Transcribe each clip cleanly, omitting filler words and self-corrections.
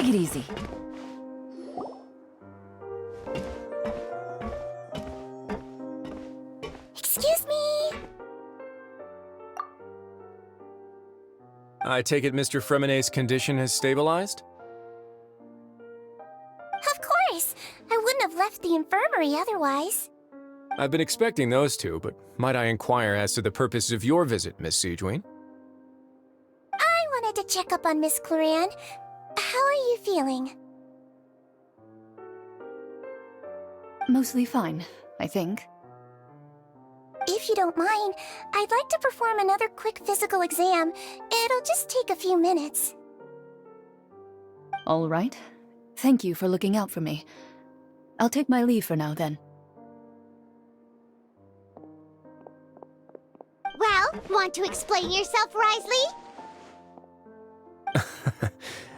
it easy. Excuse me. I take it Mr. Fremonet's condition has stabilized? Of course. I wouldn't have left the infirmary otherwise. I've been expecting those two, but might I inquire as to the purpose of your visit, Miss Sejuane? I wanted to check up on Miss Cloran. How are you feeling? Mostly fine, I think. If you don't mind, I'd like to perform another quick physical exam. It'll just take a few minutes. All right. Thank you for looking out for me. I'll take my leave for now, then. Well, want to explain yourself, Wriothesley?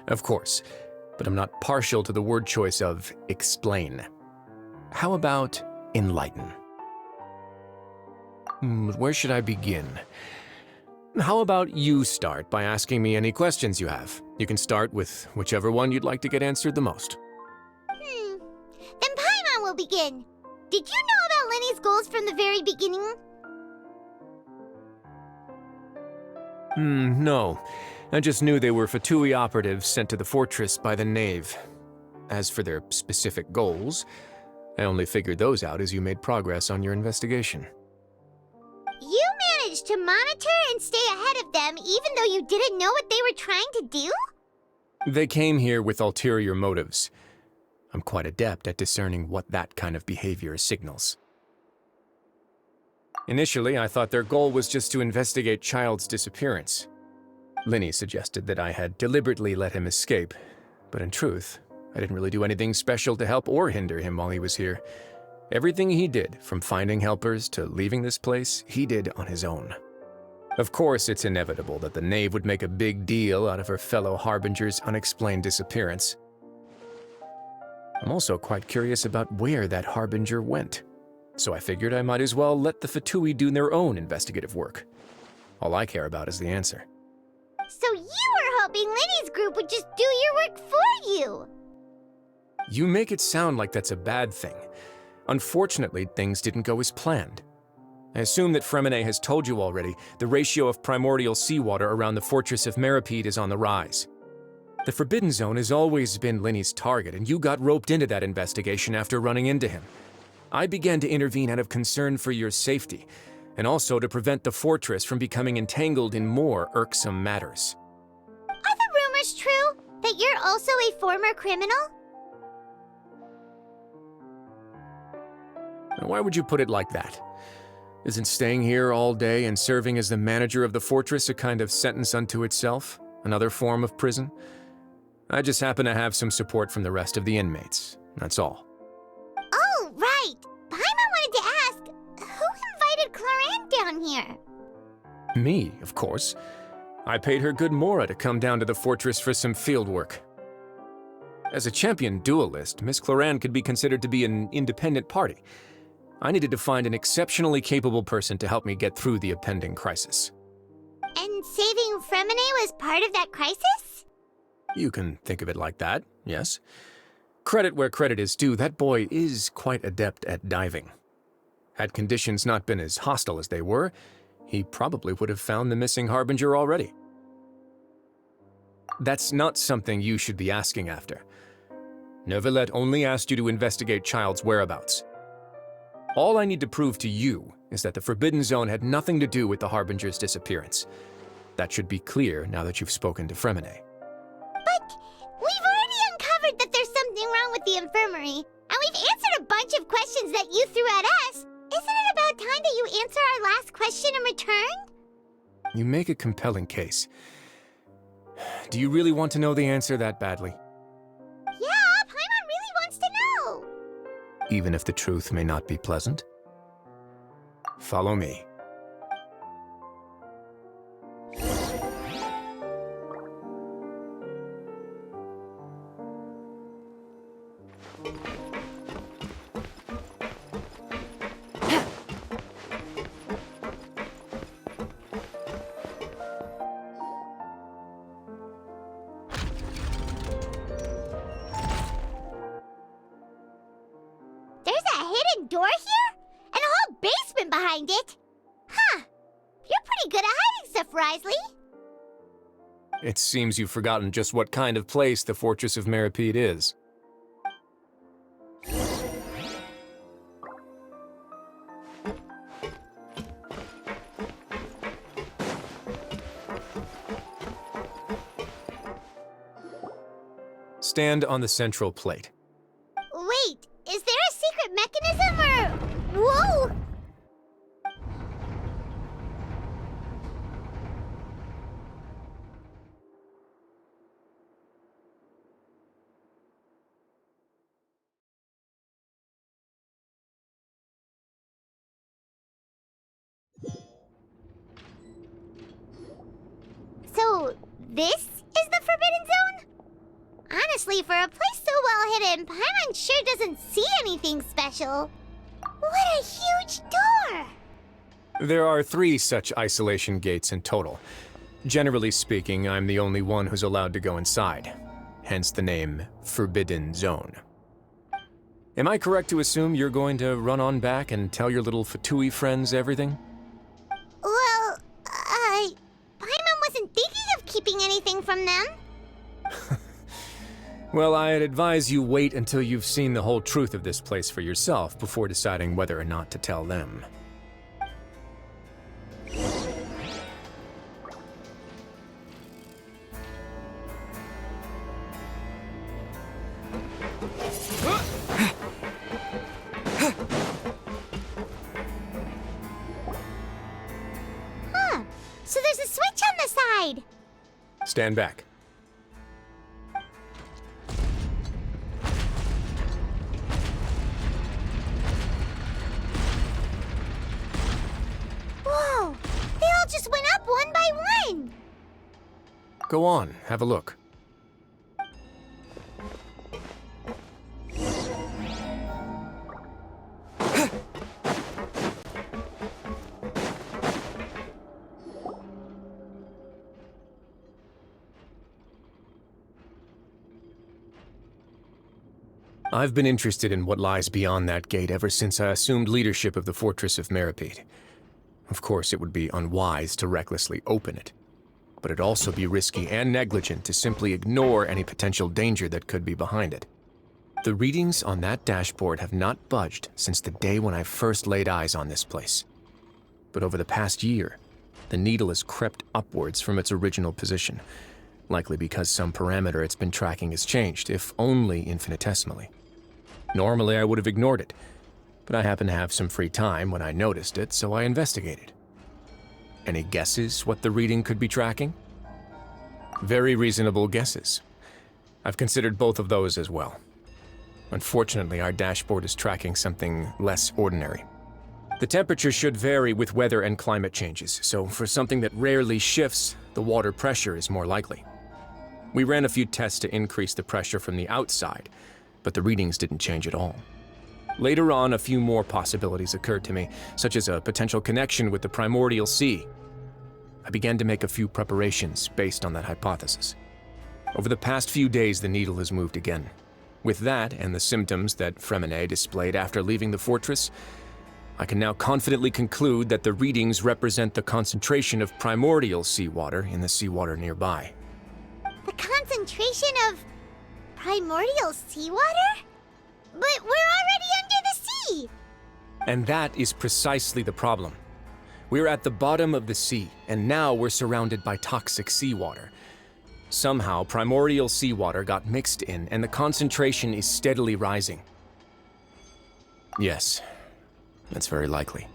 Of course, but I'm not partial to the word choice of explain. How about enlighten? Where should I begin? How about you start by asking me any questions you have? You can start with whichever one you'd like to get answered the most. Then Paimon will begin. Did you know about Lenny's goals from the very beginning? No. I just knew they were Fatui operatives sent to the fortress by the Knave. As for their specific goals, I only figured those out as you made progress on your investigation. You managed to monitor and stay ahead of them even though you didn't know what they were trying to do? They came here with ulterior motives. I'm quite adept at discerning what that kind of behavior signals. Initially, I thought their goal was just to investigate Child's disappearance. Linny suggested that I had deliberately let him escape, but in truth, I didn't really do anything special to help or hinder him while he was here. Everything he did, from finding helpers to leaving this place, he did on his own. Of course, it's inevitable that the Knave would make a big deal out of her fellow Harbinger's unexplained disappearance. I'm also quite curious about where that Harbinger went, so I figured I might as well let the Fatui do their own investigative work. All I care about is the answer. So you were hoping Lenny's group would just do your work for you! You make it sound like that's a bad thing. Unfortunately, things didn't go as planned. I assume that Fremonet has told you already the ratio of primordial seawater around the fortress of Meripede is on the rise. The Forbidden Zone has always been Linny's target, and you got roped into that investigation after running into him. I began to intervene out of concern for your safety, and also to prevent the fortress from becoming entangled in more irksome matters. Are the rumors true? That you're also a former criminal? Now, why would you put it like that? Isn't staying here all day and serving as the manager of the fortress a kind of sentence unto itself? Another form of prison? I just happen to have some support from the rest of the inmates. That's all. Oh, right! Paimon wanted to ask, who invited Cloran down here? Me, of course. I paid her good mora to come down to the fortress for some field work. As a champion duelist, Miss Cloran could be considered to be an independent party. I needed to find an exceptionally capable person to help me get through the impending crisis. And saving Fremonet was part of that crisis? You can think of it like that, yes. Credit where credit is due, that boy is quite adept at diving. Had conditions not been as hostile as they were, he probably would have found the missing Harbinger already. That's not something you should be asking after. Neuvillette only asked you to investigate Child's whereabouts. All I need to prove to you is that the Forbidden Zone had nothing to do with the Harbinger's disappearance. That should be clear now that you've spoken to Fremonet. But we've already uncovered that there's something wrong with the infirmary, and we've answered a bunch of questions that you threw at us. Isn't it about time that you answer our last question in return? You make a compelling case. Do you really want to know the answer that badly? Yeah, Paimon really wants to know. Even if the truth may not be pleasant? Follow me. stuff, Wriothesley. It seems you've forgotten just what kind of place the Fortress of Meripede is. Stand on the central plate. Wait, is there a secret mechanism or... Whoa! So, this is the Forbidden Zone? Honestly, for a place so well hidden, Paimon sure doesn't see anything special. What a huge door! There are 3 such isolation gates in total. Generally speaking, I'm the only one who's allowed to go inside. Hence the name Forbidden Zone. Am I correct to assume you're going to run on back and tell your little Fatui friends everything? Well, Paimon wasn't thinking of keeping anything from them. Well, I'd advise you wait until you've seen the whole truth of this place for yourself before deciding whether or not to tell them. Huh. So there's a switch on the side. Stand back. Whoa! They all just went up one by one! Go on, have a look. I've been interested in what lies beyond that gate ever since I assumed leadership of the Fortress of Meripede. Of course, it would be unwise to recklessly open it, but it'd also be risky and negligent to simply ignore any potential danger that could be behind it. The readings on that dashboard have not budged since the day when I first laid eyes on this place. But over the past year, the needle has crept upwards from its original position, likely because some parameter it's been tracking has changed, if only infinitesimally. Normally, I would have ignored it, but I happened to have some free time when I noticed it, so I investigated. Any guesses what the reading could be tracking? Very reasonable guesses. I've considered both of those as well. Unfortunately, our dashboard is tracking something less ordinary. The temperature should vary with weather and climate changes, so for something that rarely shifts, the water pressure is more likely. We ran a few tests to increase the pressure from the outside, but the readings didn't change at all. Later on, a few more possibilities occurred to me, such as a potential connection with the primordial sea. I began to make a few preparations based on that hypothesis. Over the past few days, the needle has moved again. With that and the symptoms that Fremine displayed after leaving the fortress, I can now confidently conclude that the readings represent the concentration of primordial seawater in the seawater nearby. The concentration of primordial seawater? But we're already under the sea! And that is precisely the problem. We're at the bottom of the sea, and now we're surrounded by toxic seawater. Somehow, primordial seawater got mixed in, and the concentration is steadily rising. Yes, that's very likely.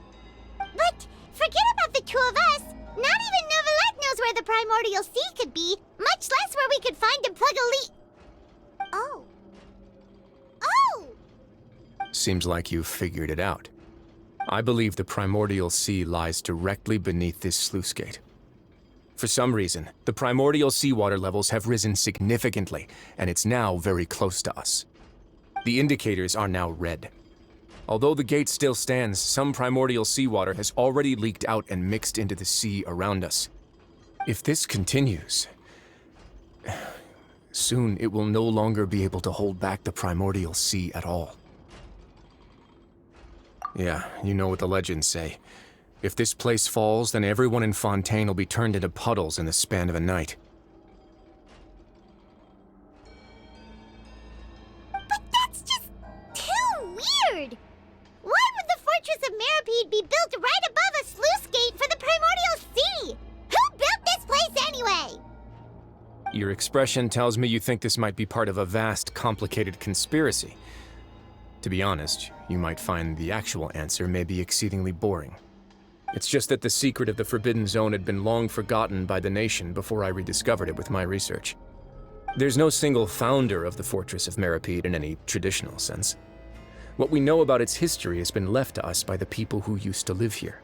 But forget about the two of us! Not even Novelette knows where the primordial sea could be, much less where we could find and plug a leak. Oh. Oh! Seems like you've figured it out. I believe the primordial sea lies directly beneath this sluice gate. For some reason, the primordial seawater levels have risen significantly, and it's now very close to us. The indicators are now red. Although the gate still stands, some primordial seawater has already leaked out and mixed into the sea around us. If this continues, soon it will no longer be able to hold back the primordial sea at all. Yeah, you know what the legends say. If this place falls, then everyone in Fontaine will be turned into puddles in the span of a night. But that's just too weird! Why would the Fortress of Meripede be built right above a sluice gate for the Primordial Sea? Who built this place anyway? Your expression tells me you think this might be part of a vast, complicated conspiracy. To be honest, you might find the actual answer may be exceedingly boring. It's just that the secret of the Forbidden Zone had been long forgotten by the nation before I rediscovered it with my research. There's no single founder of the Fortress of Meripede in any traditional sense. What we know about its history has been left to us by the people who used to live here.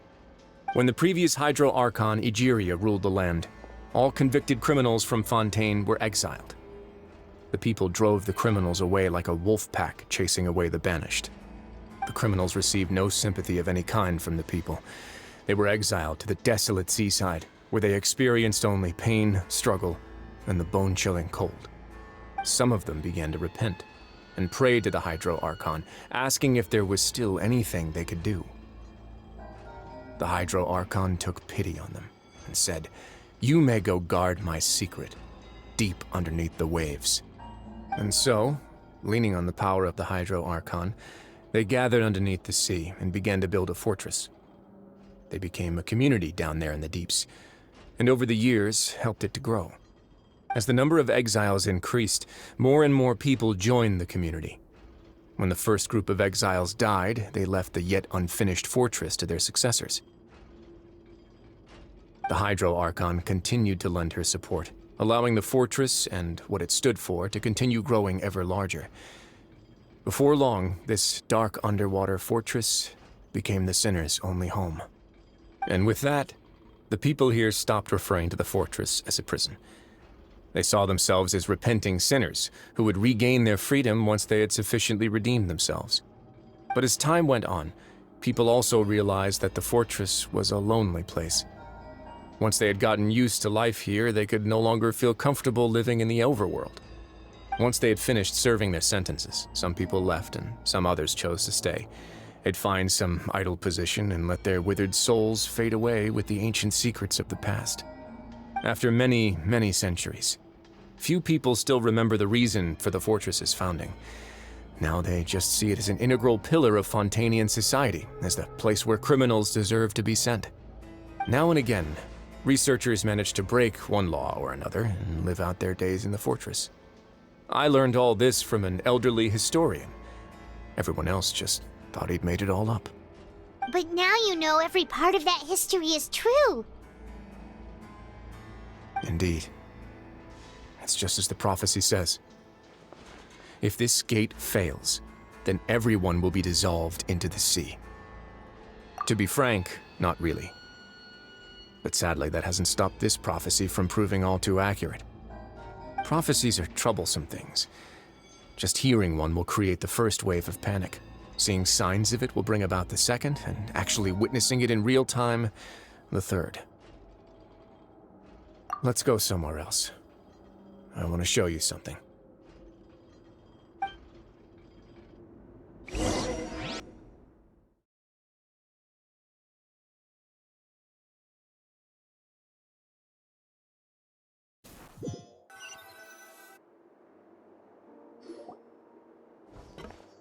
When the previous Hydro Archon Egeria ruled the land, all convicted criminals from Fontaine were exiled. The people drove the criminals away like a wolf pack chasing away the banished. The criminals received no sympathy of any kind from the people. They were exiled to the desolate seaside, where they experienced only pain, struggle, and the bone-chilling cold. Some of them began to repent and prayed to the Hydro Archon, asking if there was still anything they could do. The Hydro Archon took pity on them and said, "You may go guard my secret, deep underneath the waves." And so, leaning on the power of the Hydro Archon, they gathered underneath the sea and began to build a fortress. They became a community down there in the deeps, and over the years helped it to grow. As the number of exiles increased, more and more people joined the community. When the first group of exiles died, they left the yet unfinished fortress to their successors. The Hydro Archon continued to lend her support, allowing the fortress and what it stood for to continue growing ever larger. Before long, this dark underwater fortress became the sinner's only home. And with that, the people here stopped referring to the fortress as a prison. They saw themselves as repenting sinners who would regain their freedom once they had sufficiently redeemed themselves. But as time went on, people also realized that the fortress was a lonely place. Once they had gotten used to life here, they could no longer feel comfortable living in the overworld. Once they had finished serving their sentences, some people left and some others chose to stay. They'd find some idle position and let their withered souls fade away with the ancient secrets of the past. After many, many centuries, few people still remember the reason for the fortress's founding. Now they just see it as an integral pillar of Fontainian society, as the place where criminals deserve to be sent. Now and again, researchers manage to break one law or another and live out their days in the fortress. I learned all this from an elderly historian. Everyone else just thought he'd made it all up. But now you know every part of that history is true. Indeed. It's just as the prophecy says. If this gate fails, then everyone will be dissolved into the sea. To be frank, not really. But sadly, that hasn't stopped this prophecy from proving all too accurate. Prophecies are troublesome things. Just hearing one will create the first wave of panic. Seeing signs of it will bring about the second, and actually witnessing it in real time, the third. Let's go somewhere else. I want to show you something.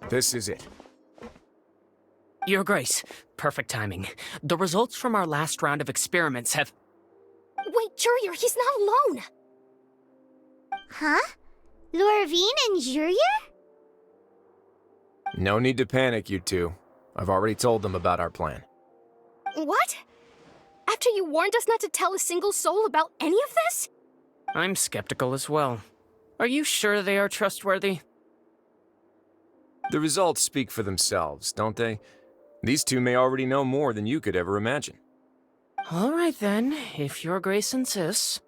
This is it. Your Grace, perfect timing. The results from our last round of experiments have... Wait, Jurier, he's not alone! Huh? Lorvine and Jurier? No need to panic, you two. I've already told them about our plan. What? After you warned us not to tell a single soul about any of this? I'm skeptical as well. Are you sure they are trustworthy? The results speak for themselves, don't they? These two may already know more than you could ever imagine. All right then, if Your Grace insists.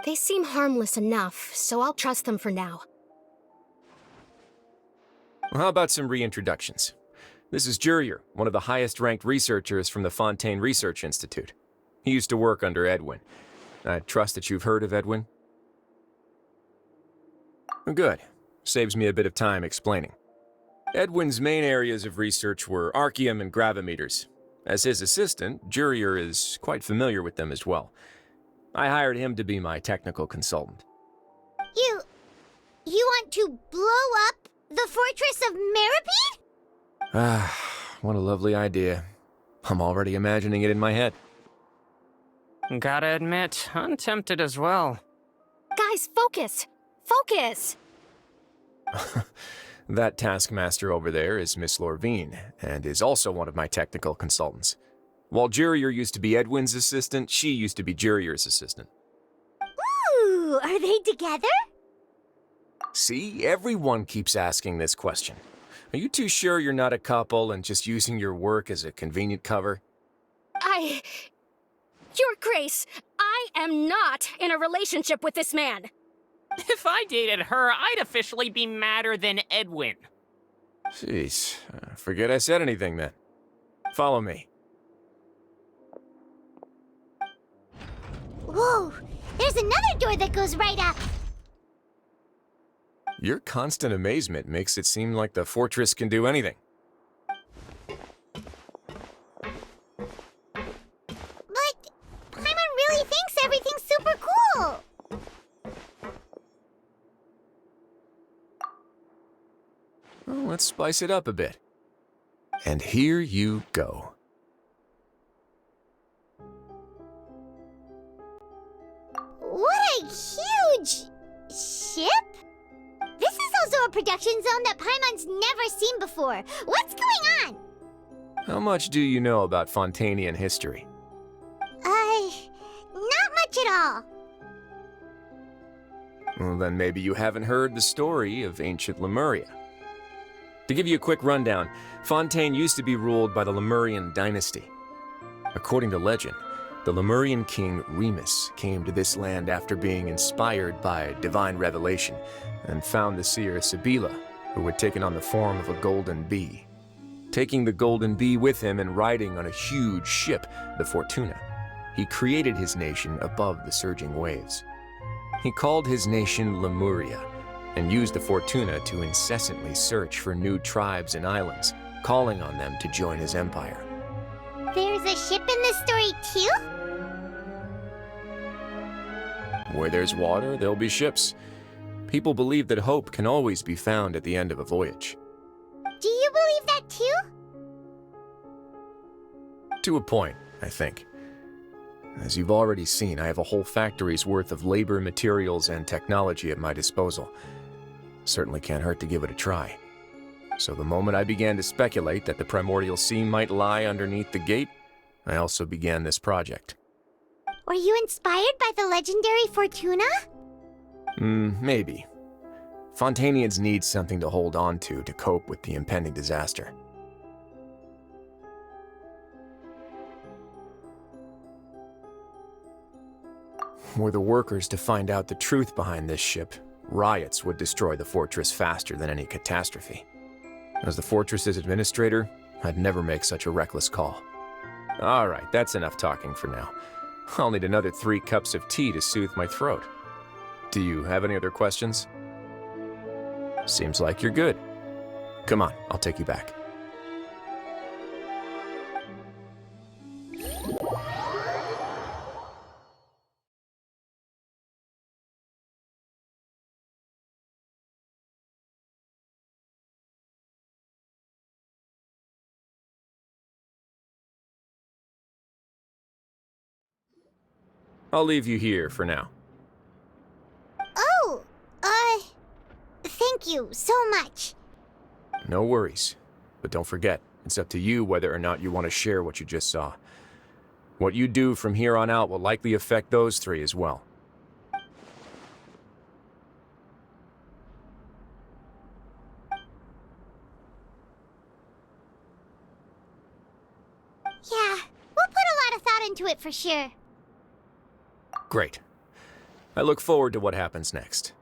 They seem harmless enough, so I'll trust them for now. Well, how about some reintroductions? This is Jurier, one of the highest-ranked researchers from the Fontaine Research Institute. He used to work under Edwin. I trust that you've heard of Edwin? Good. Saves me a bit of time explaining. Edwin's main areas of research were archaeum and gravimeters. As his assistant, Jurier is quite familiar with them as well. I hired him to be my technical consultant. You want to blow up the fortress of Meripede? Ah, what a lovely idea. I'm already imagining it in my head. Gotta admit, I'm tempted as well. Guys, focus! Focus! That taskmaster over there is Miss Lorvine, and is also one of my technical consultants. While Jurier used to be Edwin's assistant, she used to be Jurier's assistant. Ooh, are they together? See, everyone keeps asking this question. Are you too sure you're not a couple and just using your work as a convenient cover? Your Grace, I am not in a relationship with this man. If I dated her, I'd officially be madder than Edwin. Jeez, forget I said anything then. Follow me. Whoa, there's another door that goes right up. Your constant amazement makes it seem like the fortress can do anything. But Paimon really thinks everything's super cool. Well, let's spice it up a bit. And here you go. What a huge ship! This is also a production zone that Paimon's never seen before. What's going on? How much do you know about Fontanian history? Not much at all. Well, then maybe you haven't heard the story of ancient Lemuria. To give you a quick rundown, Fontaine used to be ruled by the Lemurian dynasty. According to legend, the Lemurian king Remus came to this land after being inspired by divine revelation and found the seer Sibila, who had taken on the form of a golden bee. Taking the golden bee with him and riding on a huge ship, the Fortuna, he created his nation above the surging waves. He called his nation Lemuria and used the Fortuna to incessantly search for new tribes and islands, calling on them to join his empire. There's a ship in this story too? Where there's water, there'll be ships. People believe that hope can always be found at the end of a voyage. Do you believe that too? To a point, I think. As you've already seen, I have a whole factory's worth of labor, materials, and technology at my disposal. Certainly can't hurt to give it a try. So the moment I began to speculate that the primordial sea might lie underneath the gate, I also began this project. Were you inspired by the legendary Fortuna? Maybe. Fontanians need something to hold on to cope with the impending disaster. Were the workers to find out the truth behind this ship, riots would destroy the fortress faster than any catastrophe. As the fortress's administrator, I'd never make such a reckless call. All right, that's enough talking for now. I'll need another 3 cups of tea to soothe my throat. Do you have any other questions? Seems like you're good. Come on, I'll take you back. I'll leave you here for now. Oh, thank you so much. No worries. But don't forget, it's up to you whether or not you want to share what you just saw. What you do from here on out will likely affect those 3 as well. Yeah, we'll put a lot of thought into it for sure. Great. I look forward to what happens next.